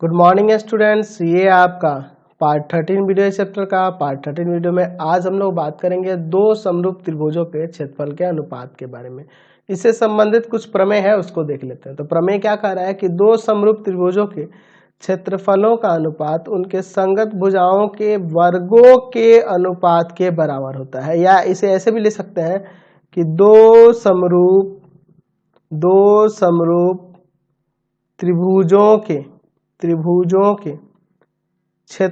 Good morning students, ये आपका part 13 video है चैप्टर का। पार्ट 13 वीडियो में आज हम लोग बात करेंगे दो समरूप त्रिभुजों के क्षेत्रफल के अनुपात के बारे में। इससे संबंधित कुछ प्रमेय है, उसको देख लेते हैं। तो प्रमेय क्या कह रहा है कि दो समरूप त्रिभुजों के क्षेत्रफलों का अनुपात उनके संगत भुजाओं के वर्गों के अनुपात के बराबर होता है, या इसे ऐसे भी ले सकते हैं कि दो समरूप त्रिभुजों के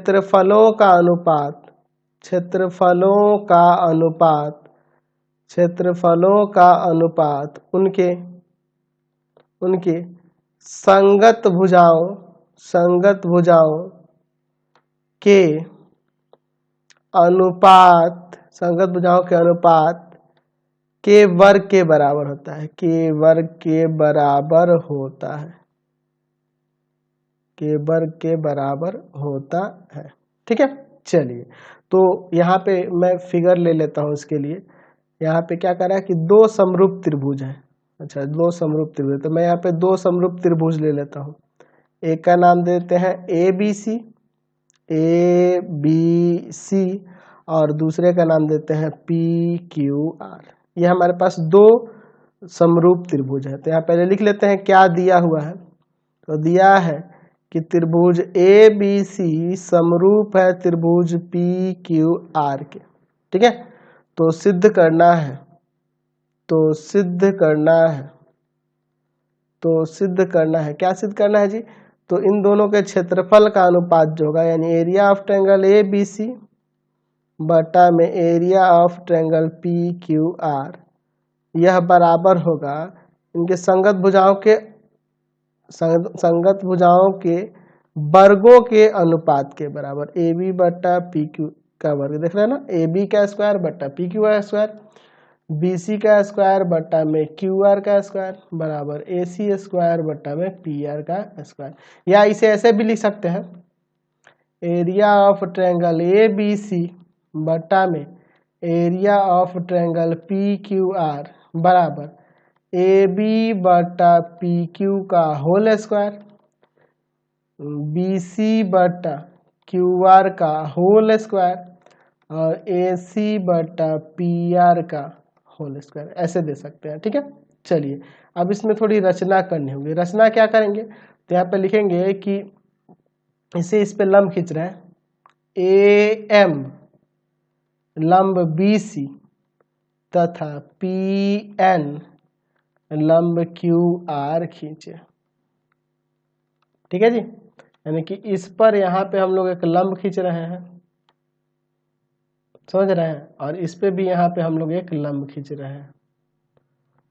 क्षेत्रफलों का अनुपात उनके संगत भुजाओं के अनुपात के वर्ग के बराबर होता है। ठीक है, चलिए तो यहाँ पे मैं फिगर ले लेता हूँ। इसके लिए यहाँ पे क्या कर रहा है कि दो समरूप त्रिभुज है। अच्छा, दो समरूप त्रिभुज, तो मैं यहाँ पे दो समरूप त्रिभुज ले लेता हूँ। एक का नाम देते हैं ए बी सी और दूसरे का नाम देते हैं पी क्यू आर। ये हमारे पास दो समरूप त्रिभुज है। तो यहाँ पहले लिख लेते हैं क्या दिया हुआ है। तो दिया है कि त्रिभुज ए बी सी समरूप है त्रिभुज पी क्यू आर के। ठीक है, तो सिद्ध करना है क्या सिद्ध करना है जी। तो इन दोनों के क्षेत्रफल का अनुपात जो होगा, यानी area of triangle A B C बटा में area of triangle P Q R, यह बराबर होगा इनके संगत भुजाओं के वर्गों के अनुपात के बराबर। ए बी बटा पी क्यू का वर्ग, देख रहे हैं ना, ए बी का स्क्वायर बटा पी क्यू का स्क्वायर, बी सी का स्क्वायर बटा में क्यू आर का स्क्वायर बराबर ए सी स्क्वायर बटा में पी आर का स्क्वायर। या इसे ऐसे भी लिख सकते हैं, area of triangle A B C बटा में area of triangle P Q R बराबर ए बी बटा पी क्यू का होल स्क्वायर, बी सी बटा क्यू आर का होल स्क्वायर और ए सी बटा पी आर का होल स्क्वायर, ऐसे दे सकते हैं। ठीक है, चलिए अब इसमें थोड़ी रचना करनी होगी। रचना क्या करेंगे, तो यहाँ पे लिखेंगे कि इसे इस पे लंब खींच रहे हैं, ए एम लंब बी सी तथा पी एन लंब क्यू आर खींचे। ठीक है जी, यानी कि इस पर यहाँ पे हम लोग एक लंब खींच रहे हैं, समझ रहे हैं, और इस पे भी यहाँ पे हम लोग एक लंब खींच रहे हैं।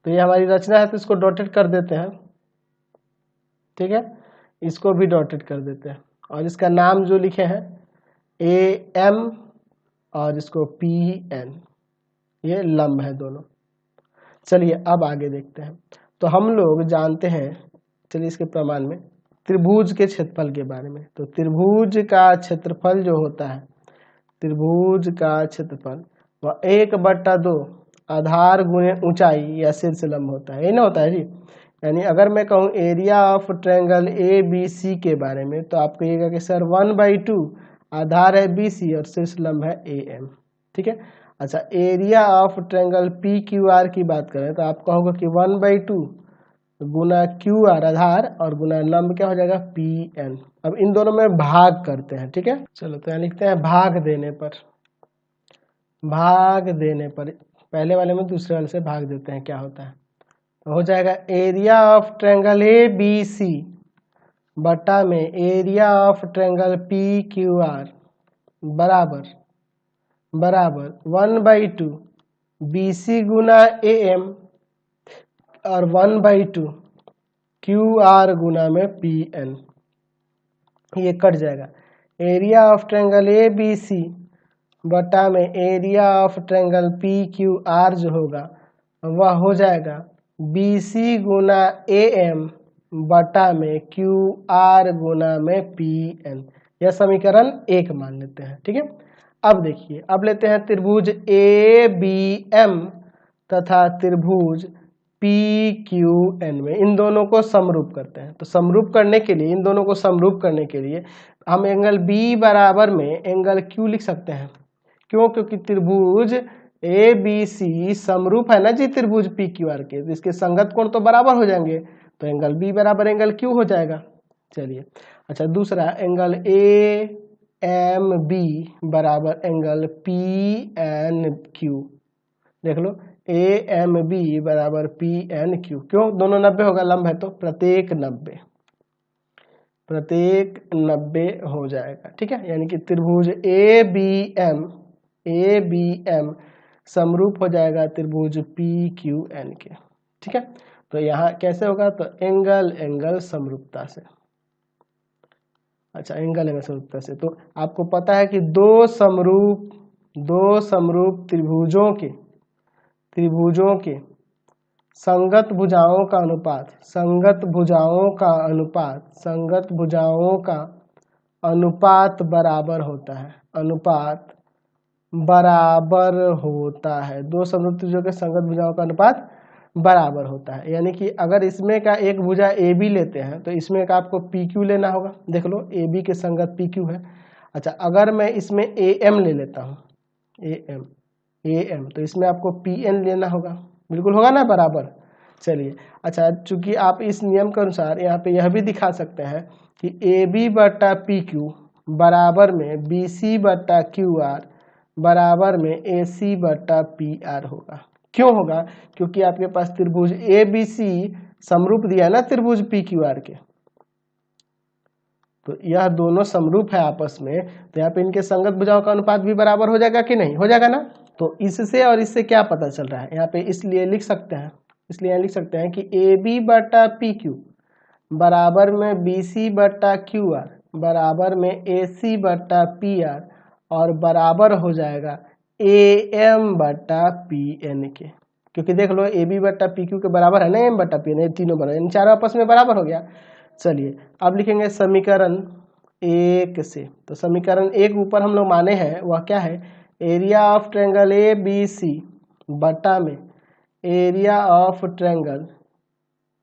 तो ये हमारी रचना है, तो इसको डॉटेड कर देते हैं। ठीक है, इसको भी डॉटेड कर देते हैं और इसका नाम जो लिखे हैं ए एम और इसको पी एन, ये लंब है दोनों। चलिए अब आगे देखते हैं। तो हम लोग जानते हैं, चलिए इसके प्रमाण में त्रिभुज के क्षेत्रफल के बारे में। तो त्रिभुज का क्षेत्रफल जो होता है, त्रिभुज का क्षेत्रफल वह 1/2 आधार गुणे ऊंचाई या शीर्ष लंब होता है। ये ना होता है जी। यानी अगर मैं कहूँ area of triangle A B C के बारे में, तो आप कहिएगा कि सर 1/2 आधार है बी सी और शीर्ष लंब है ए एम। ठीक है, अच्छा area of triangle P Q are की बात करें तो आप कहोगे कि 1/2 गुना क्यू आर आधार और गुना लंब क्या हो जाएगा पी एन। अब इन दोनों में भाग करते हैं। ठीक है, चलो तो यहाँ लिखते हैं भाग देने पर पहले वाले में दूसरे वाले से भाग देते हैं, क्या होता है। तो हो जाएगा area of triangle A B C बटा में area of triangle P Q R बराबर 1/2 बी सी गुना ए एम और 1/2 क्यू आर गुना में पी एन। ये कट जाएगा। Area of triangle A B C बटा में area of triangle P Q R जो होगा वह हो जाएगा बी सी गुना ए एम बटा में क्यू आर गुना में पी एन। यह समीकरण 1 मान लेते हैं। ठीक है, अब देखिए, अब लेते हैं त्रिभुज ए बी एम तथा त्रिभुज पी क्यू एन में इन दोनों को समरूप करते हैं। तो समरूप करने के लिए, इन दोनों को समरूप करने के लिए हम एंगल बी बराबर में एंगल क्यू लिख सकते हैं। क्यों? क्योंकि त्रिभुज ए बी सी समरूप है ना जी त्रिभुज पी क्यू आर के, तो इसके संगत कोण तो बराबर हो जाएंगे, तो एंगल बी बराबर एंगल क्यू हो जाएगा। चलिए, अच्छा दूसरा एंगल ए एम बी बराबर एंगल पी एन क्यू। देख लो, ए एम बी बराबर पी एन क्यू। क्यों? दोनों 90 होगा, लंब है तो प्रत्येक 90 हो जाएगा। ठीक है, यानी कि त्रिभुज ए बी एम समरूप हो जाएगा त्रिभुज पी क्यू एन के। ठीक है, तो यहाँ कैसे होगा? तो एंगल समरूपता से। अच्छा, एंगल समरूपता से। तो आपको पता है कि दो समरूप त्रिभुजों के संगत भुजाओं का अनुपात बराबर होता है। दो समरूप त्रिभुजों के संगत भुजाओं का अनुपात बराबर होता है। यानी कि अगर इसमें का एक भुजा ए बी लेते हैं तो इसमें का आपको पी क्यू लेना होगा। देख लो, ए बी के संगत पी क्यू है। अच्छा, अगर मैं इसमें ए एम ले लेता हूँ, ए एम, तो इसमें आपको पी एन लेना होगा। बिल्कुल होगा ना बराबर। चलिए, अच्छा, चूंकि आप इस नियम के अनुसार यहाँ पे यह भी दिखा सकते हैं कि ए बी बटा पी क्यू बराबर में बी सी बटा क्यू आर बराबर में ए सी बटा पी आर होगा। क्यों होगा? क्योंकि आपके पास त्रिभुज ए बी सी समरूप दिया है ना त्रिभुज पी क्यू आर के, तो यह दोनों समरूप है आपस में, तो यहाँ पे इनके संगत भुजाओं का अनुपात भी बराबर हो जाएगा कि नहीं? हो जाएगा ना। तो इससे और इससे क्या पता चल रहा है यहाँ पे? इसलिए लिख सकते हैं कि ए बी बटा पी क्यू बराबर में बी सी बटा क्यू आर बराबर में ए सी बटा पी आर और बराबर हो जाएगा ए एम बटा पी एन के। क्योंकि देख लो, ए बी बटा पी क्यू के बराबर है ना एम बटा पी एन, तीनों बराबर, इन चारों आपस में बराबर हो गया। चलिए, अब लिखेंगे समीकरण 1 से। तो समीकरण 1 ऊपर हम लोग माने हैं, वह क्या है? Area of triangle A B C बटा में area of triangle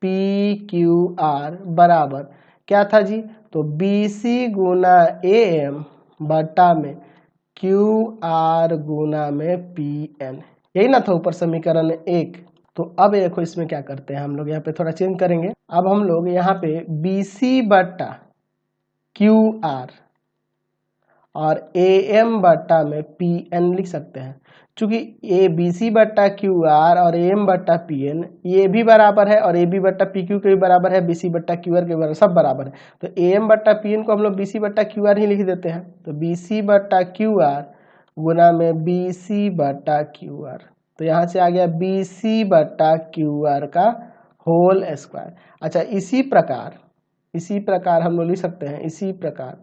P Q R बराबर क्या था जी? तो बी सी गुना ए एम बटा में क्यू आर गुना में पी एन। यही ना था ऊपर समीकरण 1। तो अब देखो, इसमें क्या करते हैं हम लोग, यहाँ पे थोड़ा चेंज करेंगे। अब हम लोग यहाँ पे बी सी बटा क्यू आर और ए एम बटा में पी एन लिख सकते हैं। चूंकि ए बी सी बटा क्यू आर और ए एम बटा पी एन ये भी बराबर है और ए बी बटा पी क्यू के भी बराबर है, बी सी बटा क्यू आर के बराबर, सब बराबर है। तो ए एम बटा पी एन को हम लोग बी सी बटा क्यू आर ही लिख देते हैं। तो बी सी बटा क्यू आर गुना में बी सी बटा क्यू आर, तो यहाँ से आ गया बी सी बटा क्यू आर का होल स्क्वायर। अच्छा, इसी प्रकार हम लोग लिख सकते हैं, इसी प्रकार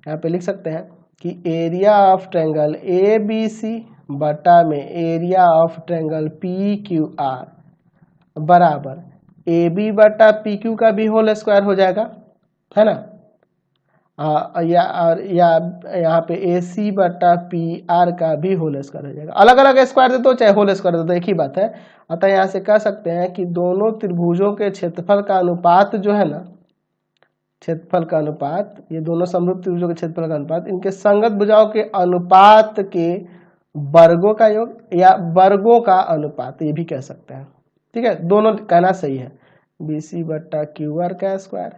यहाँ पे लिख सकते हैं कि area of triangle A B C बटा में area of triangle P Q R बराबर ए बी बटा पी क्यू का भी होल स्क्वायर हो जाएगा, है ना। या यहाँ पे ए सी बटा पी आर का भी होल स्क्वायर हो जाएगा। अलग अलग स्क्वायर दे दो चाहे होल स्क्वायर दे दो, एक ही बात है। अतः यहाँ से कह सकते हैं कि दोनों त्रिभुजों के क्षेत्रफल का अनुपात जो है ना, क्षेत्रफल का अनुपात, ये दोनों समरूप त्रिभुजों के क्षेत्रफल का अनुपात इनके संगत भुजाओं के अनुपात के वर्गों का योग या वर्गों का अनुपात, ये भी कह सकते हैं। ठीक है, दोनों कहना सही है। बी सी बटा क्यू आर का स्क्वायर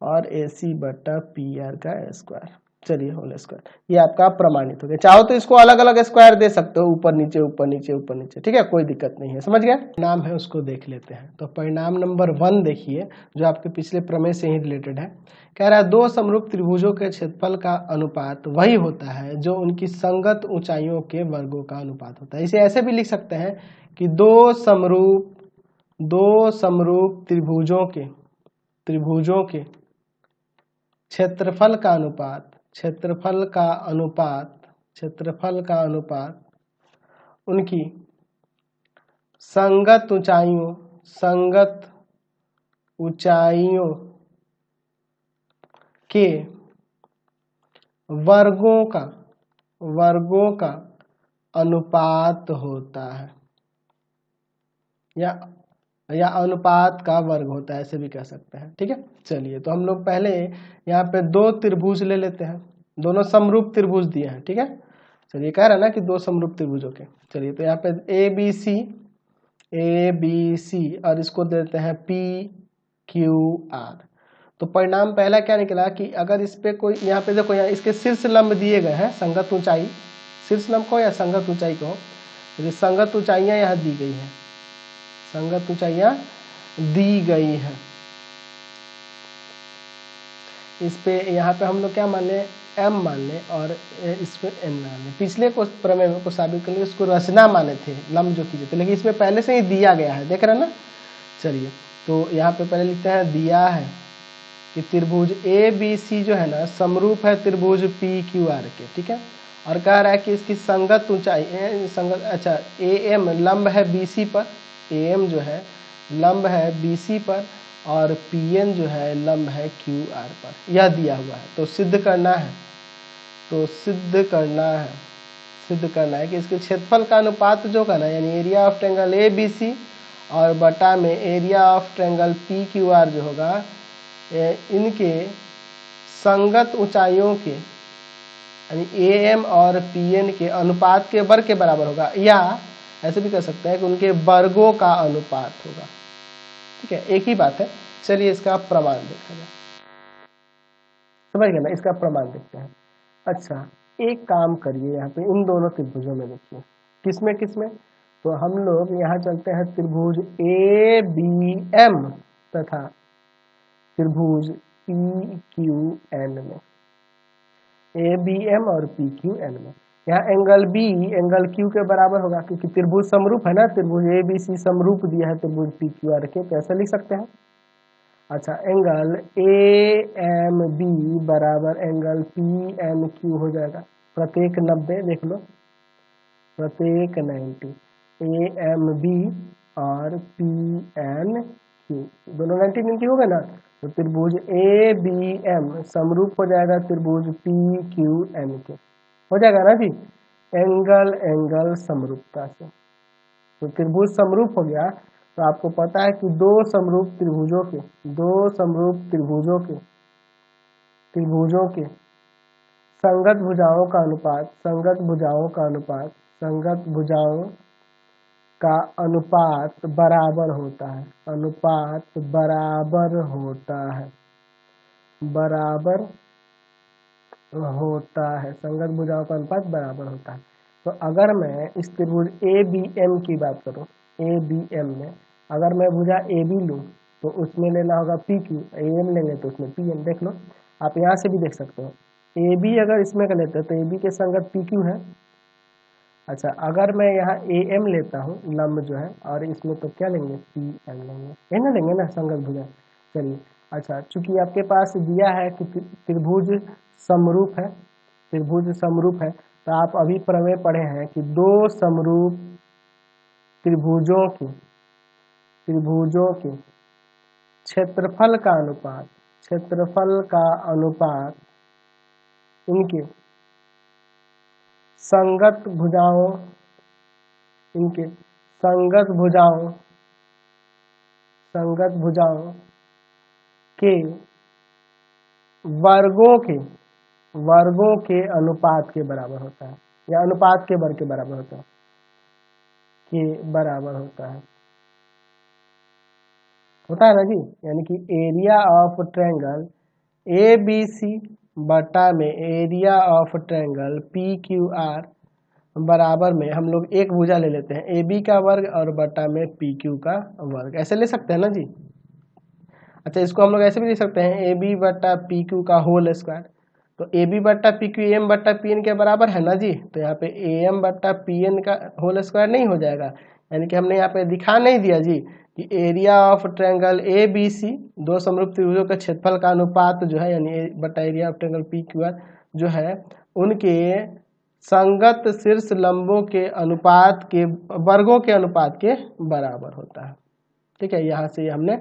और ए सी बटा पी आर का स्क्वायर, चलिए होल स्क्वायर, ये आपका प्रमाणित हो गया। चाहो तो इसको अलग अलग स्क्वायर दे सकते हो, ऊपर नीचे ऊपर नीचे ऊपर नीचे, ठीक है, कोई दिक्कत नहीं है। समझ गए? नाम है उसको देख लेते हैं। तो परिणाम नंबर 1 देखिए, जो आपके पिछले प्रमेय से ही रिलेटेड है। कह रहा है दो समरूप त्रिभुजों के क्षेत्रफल का अनुपात वही होता है जो उनकी संगत ऊंचाइयों के वर्गों का अनुपात होता है। इसे ऐसे भी लिख सकते हैं कि दो समरूप त्रिभुजों के क्षेत्रफल का अनुपात उनकी संगत ऊंचाइयों के वर्गों का अनुपात होता है, या या अनुपात का वर्ग होता है, ऐसे भी कह सकते हैं। ठीक है, चलिए तो हम लोग पहले यहाँ पे दो त्रिभुज ले लेते हैं, दोनों समरूप त्रिभुज दिए हैं। ठीक है, चलिए कह रहा है ना कि दो समरूप त्रिभुजों के। चलिए तो यहाँ पे ए बी सी और इसको देते हैं पी क्यू आर। तो परिणाम पहला क्या निकला कि अगर इस पे कोई, यहाँ पे देखो, यहाँ इसके शीर्ष लंब दिए गए हैं, संगत ऊंचाई, शीर्ष लंब को या संगत ऊंचाई को, तो संगत ऊंचाइयां यहाँ दी गई हैं, संगत ऊंचाइयां दी गई हैं। इस पे यहाँ पे हम लोग क्या मान लें, m मान लें, और इस पे n मान लें। पिछले को प्रमेय को साबित करने इसको रचना माने थे, लंब जो कीजिए थे, लेकिन इसमें पहले से ही दिया गया है, देख रहे हैं ना। चलिए तो यहाँ पे पहले लिखते हैं, दिया है कि त्रिभुज ए बी सी जो है ना समरूप है त्रिभुज पी क्यू आर के। ठीक है, और कह रहा है कि इसकी संगत ऊंचाई ए एम लंब है बी सी पर, ए एम जो है लंब है बी सी पर, और पी एन जो है लंब है क्यू आर पर। यह दिया हुआ है, तो सिद्ध करना है, सिद्ध करना है कि इसके क्षेत्रफल का अनुपात जो का ना, यानी area of triangle A B C और बटा में area of triangle P Q R जो होगा, इनके संगत ऊंचाइयों के यानी ए एम और पी एन के अनुपात के वर्ग के बराबर होगा, या ऐसे भी कह सकते हैं कि उनके वर्गों का अनुपात होगा। ठीक है, एक ही बात है। चलिए इसका प्रमाण देखा जाए, समझ गए ना, इसका प्रमाण देखते हैं। अच्छा, एक काम करिए, यहाँ पे इन दोनों त्रिभुजों में देखिए, किसमें किसमें, तो हम लोग यहाँ चलते हैं त्रिभुज ए बी एम तथा त्रिभुज पी क्यू एन में, ए बी एम और पी क्यू एन में। यहाँ एंगल बी एंगल क्यू के बराबर होगा, क्योंकि त्रिभुज समरूप है ना, त्रिभुज ए बी सी समरूप दिया है त्रिभुज पी क्यू आर के, कैसे लिख सकते हैं। अच्छा, एंगल ए एम बी बराबर एंगल पी एम क्यू हो जाएगा, प्रत्येक 90, देख लो, प्रत्येक 90, ए एम बी और पी एन क्यू दोनों 90 हो गए ना, तो त्रिभुज ए बी एम समरूप हो जाएगा त्रिभुज पी क्यू एन के, हो जाएगा ना जी, एंगल एंगल समरूपता से। तो त्रिभुज समरूप हो गया, तो आपको पता है कि दो समरूप त्रिभुजों के संगत भुजाओं का अनुपात बराबर होता है, संगत भुजाओं का अनुपात बराबर होता है। तो अगर मैं इस त्रिभुज ए बी एम की बात करूं, ए बी एम में अगर मैं भुजा ए बी लूँ तो उसमें लेना होगा पी क्यू, ए एम लेंगे तो उसमें पी एम। देख लो, आप यहाँ से भी देख सकते हो, ए बी अगर इसमें का लेते हैं तो ए बी के संगत पी क्यू है। अच्छा, अगर मैं यहाँ ए एम लेता हूँ लंब जो है, और इसमें तो क्या लेंगे, पी एम लेंगे, है ना, लेंगे ना संगत भुजा। चलिए, अच्छा, चूंकि आपके पास दिया है कि त्रिभुज समरूप है, तो आप अभी प्रमेय पढ़े हैं कि दो समरूप त्रिभुजों के क्षेत्रफल का अनुपात इनके संगत भुजाओं के वर्गों के अनुपात के बराबर होता है, या अनुपात के वर्ग के बराबर होता है ना जी। यानी कि area of triangle A B C बटा में area of triangle P Q R बराबर में हम लोग एक भुजा ले लेते हैं, ए बी का वर्ग और बटा में पी क्यू का वर्ग, ऐसे ले सकते हैं ना जी। अच्छा, इसको हम लोग ऐसे भी लिख सकते हैं, ए बी बटा पी क्यू का होल स्क्वायर। तो ए बी बट्टा पी क्यू एम बट्टा पी एन के बराबर है ना जी, तो यहाँ पे ए एम बट्टा पी एन का होल स्क्वायर नहीं हो जाएगा, यानी कि हमने यहाँ पे दिखा नहीं दिया जी कि area of triangle A B C, दो समरूप त्रिभुजों के क्षेत्रफल का अनुपात जो है, यानी बट्टा area of triangle P Q R जो है, उनके संगत शीर्ष लंबों के अनुपात के वर्गों के अनुपात के बराबर होता है। ठीक है, यहाँ से हमने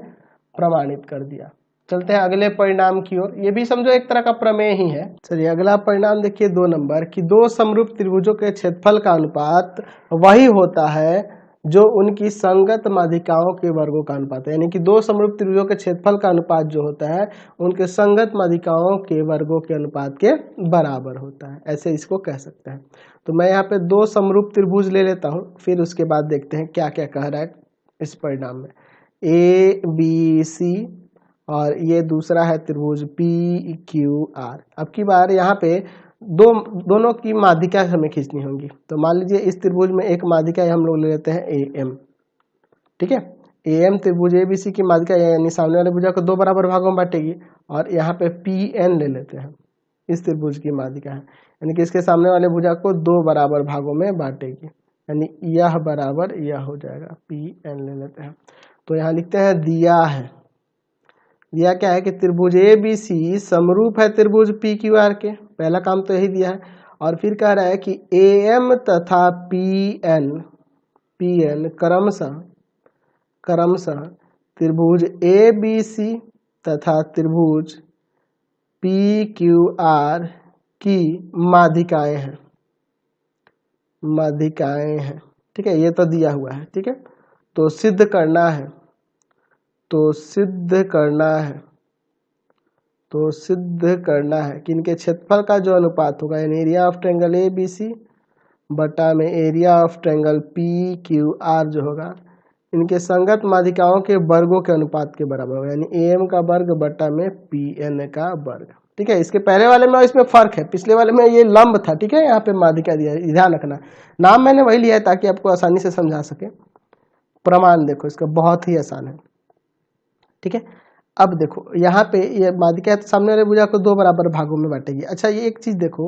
प्रमाणित कर दिया। चलते हैं अगले परिणाम की ओर, ये भी समझो एक तरह का प्रमेय ही है। चलिए अगला परिणाम देखिए 2 नंबर, कि दो समरूप त्रिभुजों के क्षेत्रफल का अनुपात वही होता है जो उनकी संगत माध्यिकाओं के वर्गों का अनुपात है, यानी कि दो समरूप त्रिभुजों के क्षेत्रफल का अनुपात जो होता है उनके संगत माध्यिकाओं के वर्गों के अनुपात के बराबर होता है, ऐसे इसको कह सकते हैं। तो मैं यहाँ पे दो समरूप त्रिभुज ले लेता हूँ, फिर उसके बाद देखते हैं क्या क्या कह रहा है इस परिणाम में। ए बी सी और ये दूसरा है त्रिभुज पी क्यू आर। अब की बार यहाँ पे दोनों की माध्यिका हमें खींचनी होगी। तो मान लीजिए इस त्रिभुज में एक माध्यिका हम लोग ले लेते हैं ए एम, ठीक है। ए एम त्रिभुज ए बी सी की माध्यिका यानी सामने वाले भुजा को दो बराबर भागों में बांटेगी, और यहाँ पे पी एन ले लेते हैं, इस त्रिभुज की माध्यिका है, यानी कि इसके सामने वाले भुजा को दो बराबर भागों में बांटेगी, यानी यह बराबर यह हो जाएगा, पी एन ले लेते हैं। तो यहाँ लिखते हैं दिया है, दिया क्या है कि त्रिभुज ए बी सी समरूप है त्रिभुज पी क्यू आर के, पहला काम तो यही दिया है। और फिर कह रहा है कि ए एम तथा पी एन क्रमशः त्रिभुज ए बी सी तथा त्रिभुज पी क्यू आर की माध्यिकाएं हैं, ठीक है। ये तो दिया हुआ है, ठीक है। तो सिद्ध करना है, कि इनके क्षेत्रफल का जो अनुपात होगा, यानी area of triangle A B C बटा में area of triangle P Q R जो होगा, इनके संगत माध्यिकाओं के वर्गों के अनुपात के बराबर होगा, यानी ए एम का वर्ग बटा में पी एन का वर्ग, ठीक है। इसके पहले वाले में और इसमें फर्क है, पिछले वाले में ये लंब था, ठीक है, यहाँ पे माध्यिका दिया है, ध्यान रखना। नाम मैंने वही लिया है ताकि आपको आसानी से समझा सके। प्रमाण देखो इसका बहुत ही आसान है, ठीक है। अब देखो यहाँ पे ये माध्यिका है तो सामने वाले भुजा को दो बराबर भागों में बांटेगी। अच्छा ये एक चीज देखो,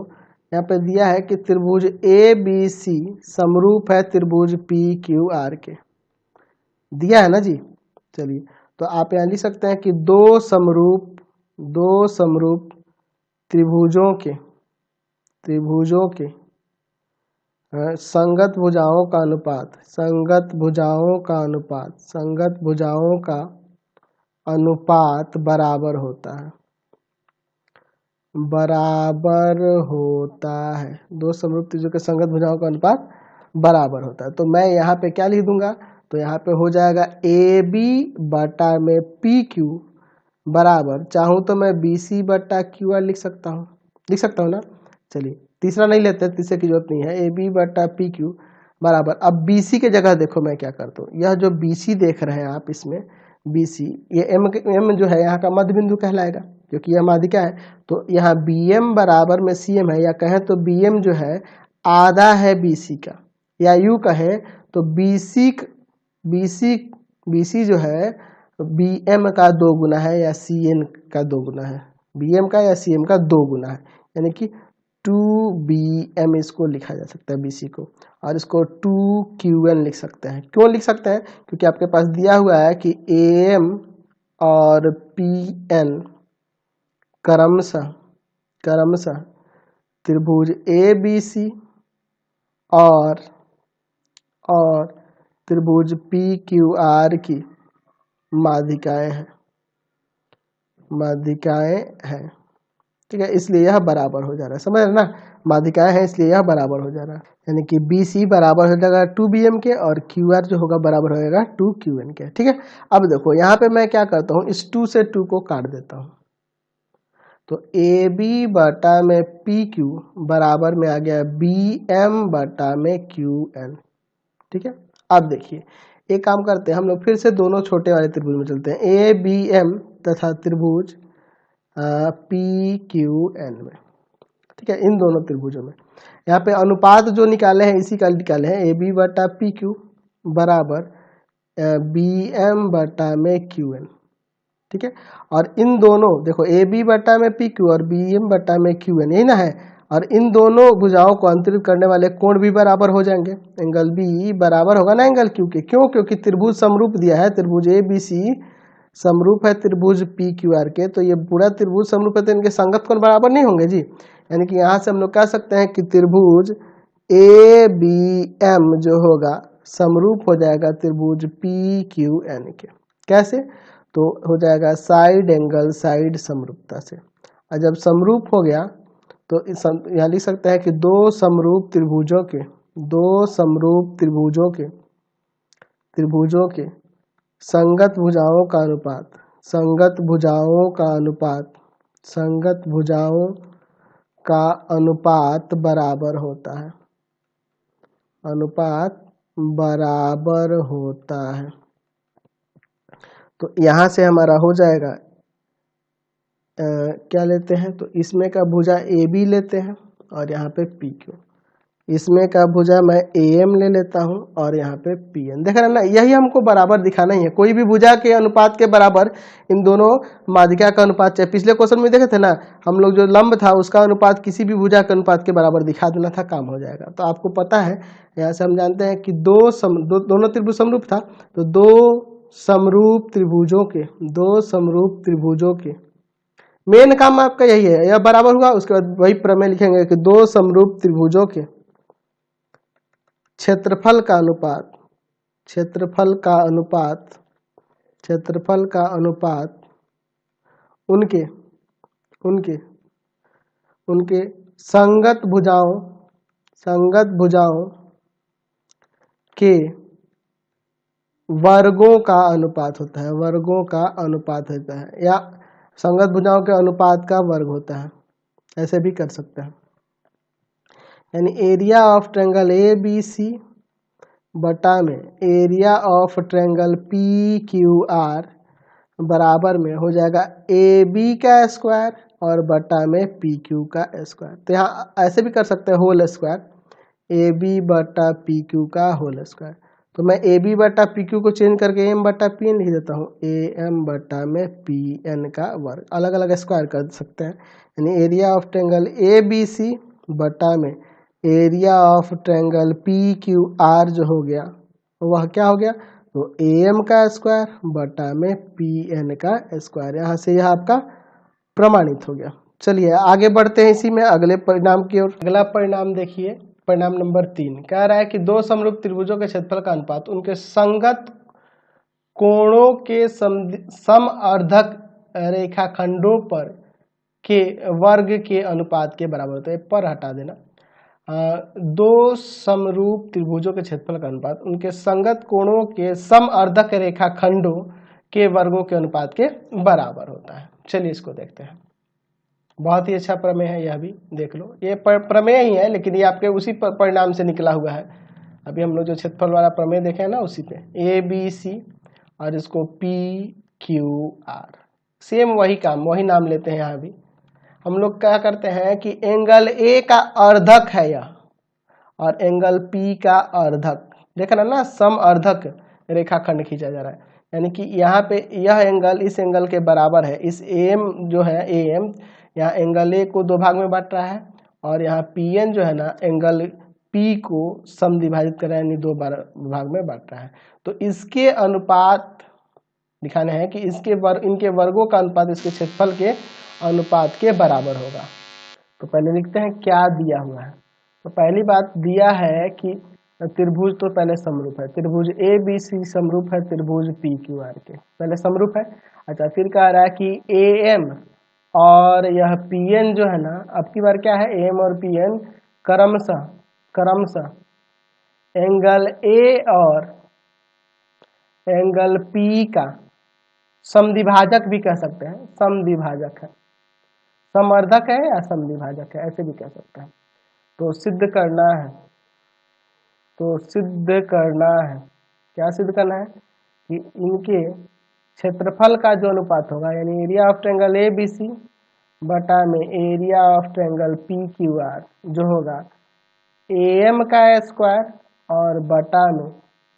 यहाँ पे दिया है कि त्रिभुज ए बी सी समरूप है त्रिभुज पी क्यू आर के, दिया है ना जी। चलिए तो आप यहाँ लिख सकते हैं कि दो समरूप त्रिभुजों के संगत भुजाओं का अनुपात बराबर होता है, दो समरूप त्रिभुजों के संगत भुजाओं का अनुपात बराबर होता है। तो मैं यहाँ पे क्या लिख दूंगा, तो यहाँ पे हो जाएगा ए बी बटा में पी क्यू बराबर, चाहूँ तो मैं बी सी बटा क्यू आर लिख सकता हूँ ना। चलिए तीसरा नहीं लेते, तीसरे की जरूरत नहीं है, ए बी बटा पी क्यू बराबर। अब बी सी के जगह देखो मैं क्या करता हूँ, यह जो बी सी देख रहे हैं आप, इसमें बी सी ये एम जो है यहाँ का मध्य बिंदु कहलाएगा क्योंकि यह माध्यिका है। तो यहाँ बी एम बराबर में सी एम है, या कहें तो बी एम जो है आधा है बी सी का, या यू कहें तो बी सी जो है बी एम का दो गुना है या सी एन का दो गुना है, बी एम का या सी एम का दो गुना है, यानी कि 2bm इसको लिखा जा सकता है BC को, और इसको 2qn लिख सकते हैं। क्यों लिख सकते हैं, क्योंकि आपके पास दिया हुआ है कि am और pn क्रमशः त्रिभुज ABC और त्रिभुज PQR की माध्यिकाएं हैं, ठीक है। इसलिए यह बराबर हो जा रहा है, समझ रहे ना, माध्यिकाएं हैं इसलिए यह बराबर हो जा रहा है, यानी कि BC बराबर हो जाएगा 2bm के और QR जो होगा बराबर होगा 2qn के, ठीक है। अब देखो यहाँ पे मैं क्या करता हूँ, इस 2 से 2 को काट देता हूँ, तो AB बटा में PQ बराबर में आ गया BM बटा में QN, ठीक है। अब देखिए एक काम करते हैं हम लोग, फिर से दोनों छोटे वाले त्रिभुज में चलते हैं, ABM तथा त्रिभुज PQN में, ठीक है। इन दोनों त्रिभुजों में यहाँ पे अनुपात जो निकाले हैं इसी का निकाले हैं, AB बटा PQ बराबर BM बटा में QN, ठीक है। और इन दोनों देखो AB बटा में PQ और BM बटा में QN, यही ना है, और इन दोनों भुजाओं को अंतरित करने वाले कोण भी बराबर हो जाएंगे, एंगल B बराबर होगा ना एंगल Q के, क्यों, क्योंकि त्रिभुज समरूप दिया है, त्रिभुज ABC समरूप है त्रिभुज PQR के, तो ये पूरा त्रिभुज समरूप है तो इनके संगत कोण बराबर नहीं होंगे जी, यानी कि यहाँ से हम लोग कह सकते हैं कि त्रिभुज ABM जो होगा समरूप हो जाएगा त्रिभुज PQN के। कैसे, तो हो जाएगा साइड एंगल साइड समरूपता से, और जब समरूप हो गया तो यहाँ लिख सकते हैं कि दो समरूप त्रिभुजों के त्रिभुजों के संगत भुजाओं का अनुपात, संगत भुजाओं का अनुपात, संगत भुजाओं का अनुपात बराबर होता है, अनुपात बराबर होता है। तो यहाँ से हमारा हो जाएगा क्या लेते हैं, तो इसमें का भुजा ए बी लेते हैं और यहाँ पे पी क्यू, इसमें का भुजा मैं ए एम ले लेता हूँ और यहाँ पे पी एन। देख रहे हैं ना, यही हमको बराबर दिखाना ही है। कोई भी भुजा के अनुपात के बराबर इन दोनों माध्यिका का अनुपात, चाहे पिछले क्वेश्चन में देखे थे ना हम लोग, जो लंब था उसका अनुपात किसी भी भुजा के अनुपात के बराबर दिखा देना था, काम हो जाएगा। तो आपको पता है, यहाँ से हम जानते हैं कि दोनों त्रिभुज समरूप था, तो दो समरूप त्रिभुजों के मेन काम आपका यही है, यह बराबर हुआ, उसके बाद वही प्रमेय लिखेंगे कि दो समरूप त्रिभुजों के क्षेत्रफल का अनुपात, क्षेत्रफल का अनुपात उनके संगत भुजाओं के वर्गों का अनुपात होता है, वर्गों का अनुपात होता है, या संगत भुजाओं के अनुपात का वर्ग होता है, ऐसे भी कर सकते हैं। यानी area of triangle A B C बटा में area of triangle P Q R बराबर में हो जाएगा ए बी का स्क्वायर और बटा में पी क्यू का स्क्वायर। तो यहाँ ऐसे भी कर सकते हैं, होल स्क्वायर, ए बी बटा पी क्यू का होल स्क्वायर। तो मैं ए बी बटा पी क्यू को चेंज करके एम बटा पी एन लिख देता हूँ, ए एम बटा में पी एन का वर्ग, अलग अलग स्क्वायर कर सकते हैं। यानी area of triangle A B C बटा में area of triangle P Q R जो हो गया वह क्या हो गया, तो ए एम का स्क्वायर बटा में पी एन का स्क्वायर। यहाँ से यह आपका प्रमाणित हो गया। चलिए आगे बढ़ते हैं इसी में अगले परिणाम की ओर। अगला परिणाम देखिए, परिणाम नंबर 3 कह रहा है कि दो समरूप त्रिभुजों के क्षेत्रफल का अनुपात उनके संगत कोणों के समअर्धक रेखाखंडों पर के वर्ग के अनुपात के बराबर होता है। पर हटा देना, दो समरूप त्रिभुजों के क्षेत्रफल का अनुपात उनके संगत कोणों के समअर्धक रेखाखंडों के वर्गों के अनुपात के बराबर होता है। चलिए इसको देखते हैं। बहुत ही अच्छा प्रमेय है, यह भी देख लो। ये प्रमेय ही है लेकिन ये आपके उसी परिणाम से निकला हुआ है। अभी हम लोग जो क्षेत्रफल वाला प्रमेय देखे हैं ना, उसी पे ए बी सी और इसको पी क्यू आर, सेम वही काम, वही नाम लेते हैं। यहाँ भी हम लोग क्या करते हैं कि एंगल ए का अर्धक है यह, और एंगल पी का अर्धक, देखना ना, सम अर्धक रेखाखंड खींचा जा रहा है। यानी कि यहाँ पे यह एंगल इस एंगल के बराबर है। इस एम जो है, ए एम यहाँ एंगल ए को दो भाग में बांट रहा है, और यहाँ पी एन जो है ना, एंगल पी को समद्विभाजित कर रहा है, यानी दो भाग में बांट रहा है। तो इसके अनुपात दिखाने हैं कि इनके वर्गों का अनुपात इसके क्षेत्रफल के अनुपात के बराबर होगा। तो पहले लिखते हैं क्या दिया हुआ है। तो पहली बात दिया है कि त्रिभुज तो पहले समरूप है, त्रिभुज ए बी सी समरूप है त्रिभुज पी क्यू आर के, पहले समरूप है। अच्छा, फिर कह रहा है कि ए एम और यह पी एन जो है ना, अब की बार क्या है, ए एम और पी एन क्रमशः एंगल ए और एंगल पी का समद्विभाजक भी कह सकते हैं, समद्विभाजक है, समअर्धक है या समद्विभाजक है, ऐसे भी कह सकते हैं। तो सिद्ध करना है, क्या सिद्ध करना है कि इनके क्षेत्रफल का जो अनुपात होगा, यानी area of triangle A B C बटा में area of triangle P Q R जो होगा ए एम का स्क्वायर और बटा में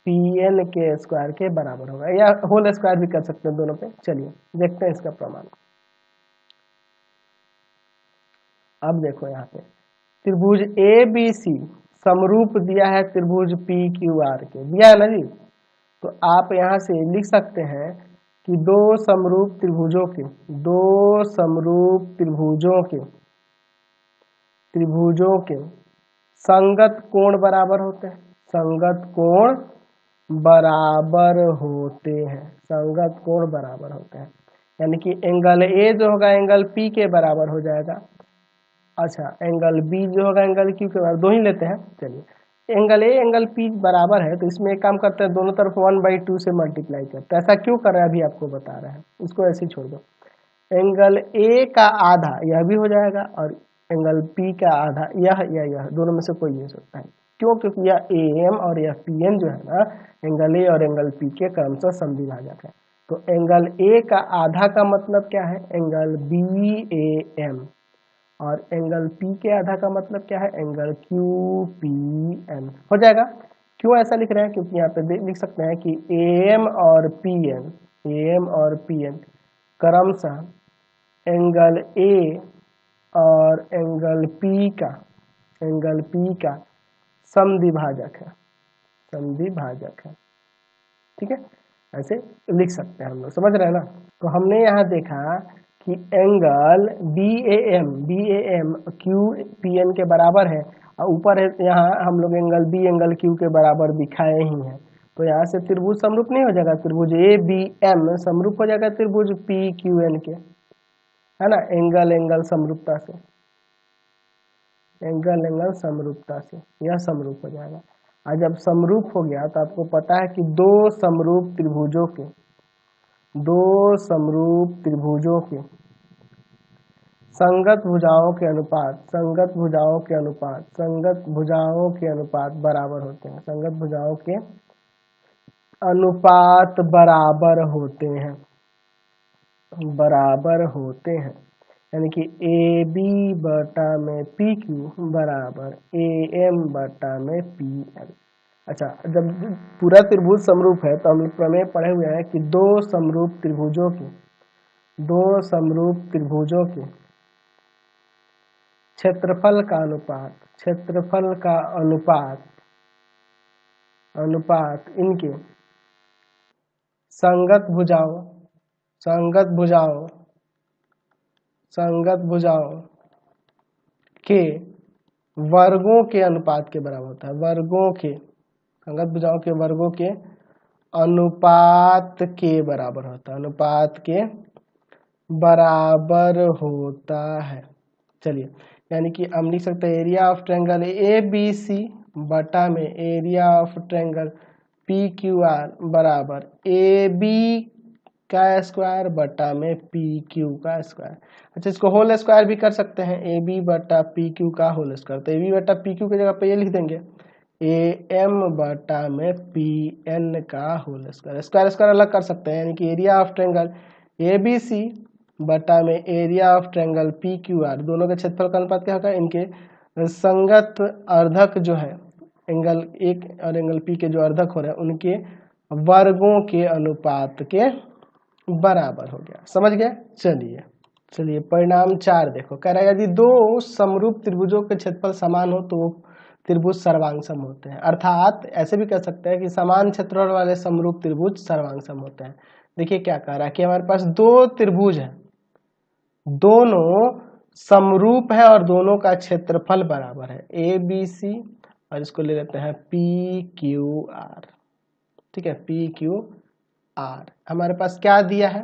पी एन के स्क्वायर के बराबर होगा, या होल स्क्वायर भी कर सकते हैं दोनों पे। चलिए देखते हैं इसका प्रमाण। अब देखो यहाँ पे त्रिभुज ए बी सी समरूप दिया है त्रिभुज पी क्यू आर के, दिया है ना जी। तो आप यहाँ से लिख सकते हैं कि दो समरूप त्रिभुजों के संगत कोण बराबर होते हैं, संगत कोण बराबर होते हैं। यानी कि एंगल ए जो होगा एंगल पी के बराबर हो जाएगा। अच्छा, एंगल बी जो होगा एंगल क्यू के बराबर, दो ही लेते हैं। चलिए, एंगल ए एंगल पी बराबर है, तो इसमें एक काम करते हैं, दोनों तरफ 1/2 से मल्टीप्लाई करते हैं। ऐसा क्यों कर रहा है अभी आपको बता रहा है, इसको ऐसे ही छोड़ दो। एंगल ए का आधा यह भी हो जाएगा और एंगल पी का आधा यह दोनों में से कोई नहीं हो सकता है। क्यों? क्योंकि यह ए एम और यह पी एन जो है ना, एंगल ए और एंगल पी के क्रमशः समद्विभाजक है। तो एंगल ए का आधा का मतलब क्या है? एंगल बी ए एम, और एंगल पी के आधा का मतलब क्या है? एंगल क्यू पी एन हो जाएगा। क्यों ऐसा लिख रहे हैं? क्योंकि यहाँ पे लिख सकते हैं कि ए एम और पी एन क्रमशः एंगल ए और एंगल पी का समद्विभाजक है। ठीक है, ऐसे लिख सकते हैं हम लोग, समझ रहे हैं ना। तो हमने यहाँ देखा कि angle B A M Q P N के बराबर है, और ऊपर है यहाँ हम लोग एंगल बी एंगल क्यू के बराबर दिखाए ही हैं। तो यहाँ से त्रिभुज समरूप नहीं हो जाएगा? त्रिभुज ए बी एम समरूप हो जाएगा त्रिभुज पी क्यू एन के, है ना, एंगल समरूपता से, यह समरूप हो जाएगा। और जब समरूप हो गया तो आपको पता है कि दो समरूप त्रिभुजों के संगत भुजाओं के अनुपात बराबर होते हैं, बराबर होते हैं। यानी कि ए बी बटा में पी क्यू बराबर ए एम बटा में पी एन। अच्छा, जब पूरा त्रिभुज समरूप है तो हम लोग प्रमेय पढ़े हुए हैं कि दो समरूप त्रिभुजों के क्षेत्रफल का अनुपात इनके संगत भुजाओं के वर्गों के अनुपात के बराबर होता है। संगत भुजाओं के वर्गों के अनुपात के बराबर होता है। चलिए, यानी कि हम लिख सकते हैं area of triangle A B C बटा में area of triangle P Q R बराबर ए बी का स्क्वायर बटा में पी क्यू का स्क्वायर। अच्छा, इसको होल स्क्वायर भी कर सकते हैं, ए बी बटा पी क्यू का होल स्क्वायर। तो ए बी बटा पी क्यू की जगह पे ये लिख देंगे ए एम बटा में पी एन का होल स्क्वायर अलग कर सकते हैं। यानी कि area of triangle A B C बटा में area of triangle P Q R, दोनों के क्षेत्रफल का अनुपात क्या होगा? इनके संगत अर्धक जो है, एंगल एक और एंगल पी के जो अर्धक हो रहे हैं उनके वर्गों के अनुपात के बराबर हो गया। समझ गए? चलिए परिणाम 4 देखो, कह रहा है यदि दो समरूप त्रिभुजों के क्षेत्रफल समान हो तो त्रिभुज सर्वांगसम होते हैं। अर्थात ऐसे भी कह सकते हैं कि समान क्षेत्रफल वाले समरूप त्रिभुज सर्वांगसम होते हैं। देखिए क्या कह रहा है कि हमारे पास दो त्रिभुज है, दोनों समरूप है और दोनों का क्षेत्रफल बराबर है ए बी सी, और इसको ले लेते हैं पी क्यू आर। ठीक है, पी क्यू आर हमारे पास क्या दिया है?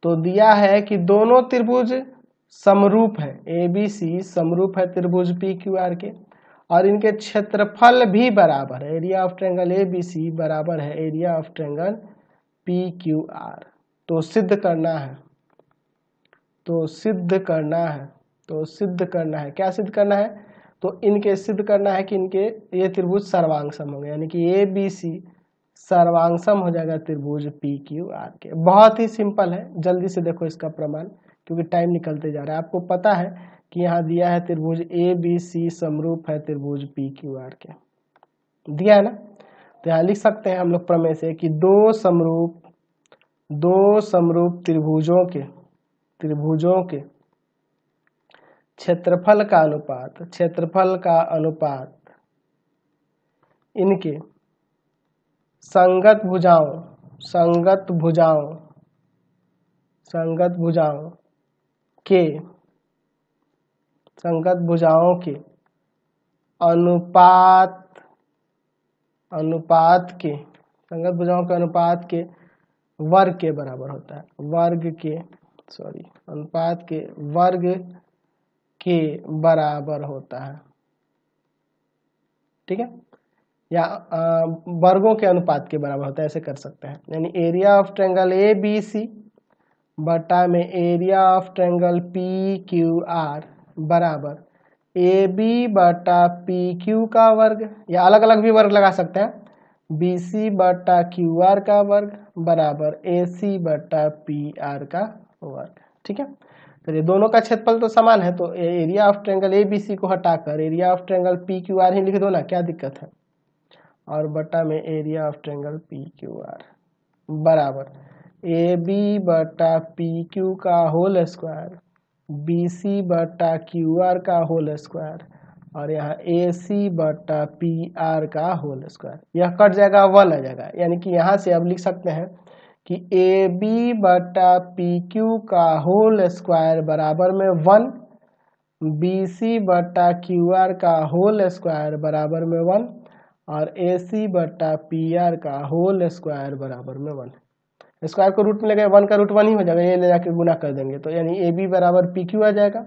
तो दिया है कि दोनों त्रिभुज समरूप है, ए बी सी समरूप है त्रिभुज पी क्यू आर के, और इनके क्षेत्रफल भी बराबर है। Area of triangle A B C बराबर है area of triangle P Q R. तो सिद्ध करना है, क्या सिद्ध करना है? तो इनके सिद्ध करना है कि इनके ये त्रिभुज सर्वांगसम होंगे, यानी कि ए बी सी सर्वांगसम हो जाएगा त्रिभुज पी क्यू आर के। बहुत ही सिंपल है, जल्दी से देखो इसका प्रमाण, क्योंकि टाइम निकलते जा रहा है। आपको पता है कि यहाँ दिया है त्रिभुज ए बी सी समरूप है त्रिभुज पी क्यू आर के, दिया है ना। तो यहाँ लिख सकते हैं हम लोग प्रमेय से कि दो समरूप त्रिभुजों के क्षेत्रफल का अनुपात इनके संगत भुजाओं के अनुपात के वर्ग के बराबर होता है, अनुपात के वर्ग के बराबर होता है। ठीक है, या वर्गों के अनुपात के बराबर होता है, ऐसे कर सकते हैं। यानी area of triangle A B C बटा में area of triangle P Q R बराबर ए बी बटा पी क्यू का वर्ग, या अलग अलग भी वर्ग लगा सकते हैं, बी सी बटा क्यू आर का वर्ग बराबर ए सी बटा पी आर का वर्ग। ठीक है, तो ये दोनों का क्षेत्रफल तो समान है, तो area of triangle A B C को हटाकर area of triangle P Q R ही लिख दो ना, क्या दिक्कत है। और बटा में area of triangle P Q R बराबर ए बी बटा पी क्यू का होल स्क्वायर बी सी बटा क्यू आर का होल स्क्वायर और यहाँ ए सी बटा पी आर का होल स्क्वायर। यह कट जाएगा, 1 आ जाएगा, यानी कि यहाँ से अब लिख सकते हैं कि ए बी बटा पी क्यू का होल स्क्वायर बराबर में 1, बी सी बटा क्यू आर का होल स्क्वायर बराबर में 1 और ए सी बटा पी आर का होल स्क्वायर बराबर में 1। स्क्वायर को रूट में लगे 1 का रूट 1 ही हो जाएगा, ये ले जाके गुना कर देंगे, तो यानी ए बी बराबर पी क्यू आ जाएगा,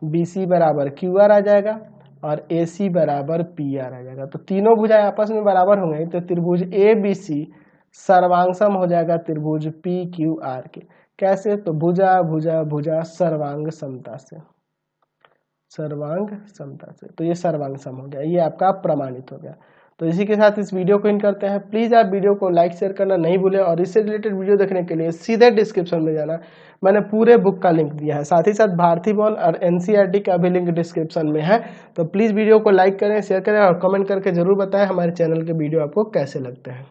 बी सी बराबर क्यू आर आ जाएगा और ए सी बराबर पी आर आ जाएगा। तो तीनों भुजाएं आपस में बराबर होंगे, तो त्रिभुज ए बी सी सर्वांगसम हो जाएगा त्रिभुज पी क्यू आर के। कैसे, तो भुजा भुजा भुजा सर्वांग समता से, सर्वांग समता से, तो ये सर्वांग सम हो गया, ये आपका प्रमाणित हो गया। तो इसी के साथ इस वीडियो को एंड करते हैं। प्लीज़ आप वीडियो को लाइक शेयर करना नहीं भूलें और इससे रिलेटेड वीडियो देखने के लिए सीधे डिस्क्रिप्शन में जाना, मैंने पूरे बुक का लिंक दिया है, साथ ही साथ भारती भवन और एनसीईआरटी का भी लिंक डिस्क्रिप्शन में है। तो प्लीज़ वीडियो को लाइक करें, शेयर करें और कमेंट करके जरूर बताएं हमारे चैनल के वीडियो आपको कैसे लगते हैं।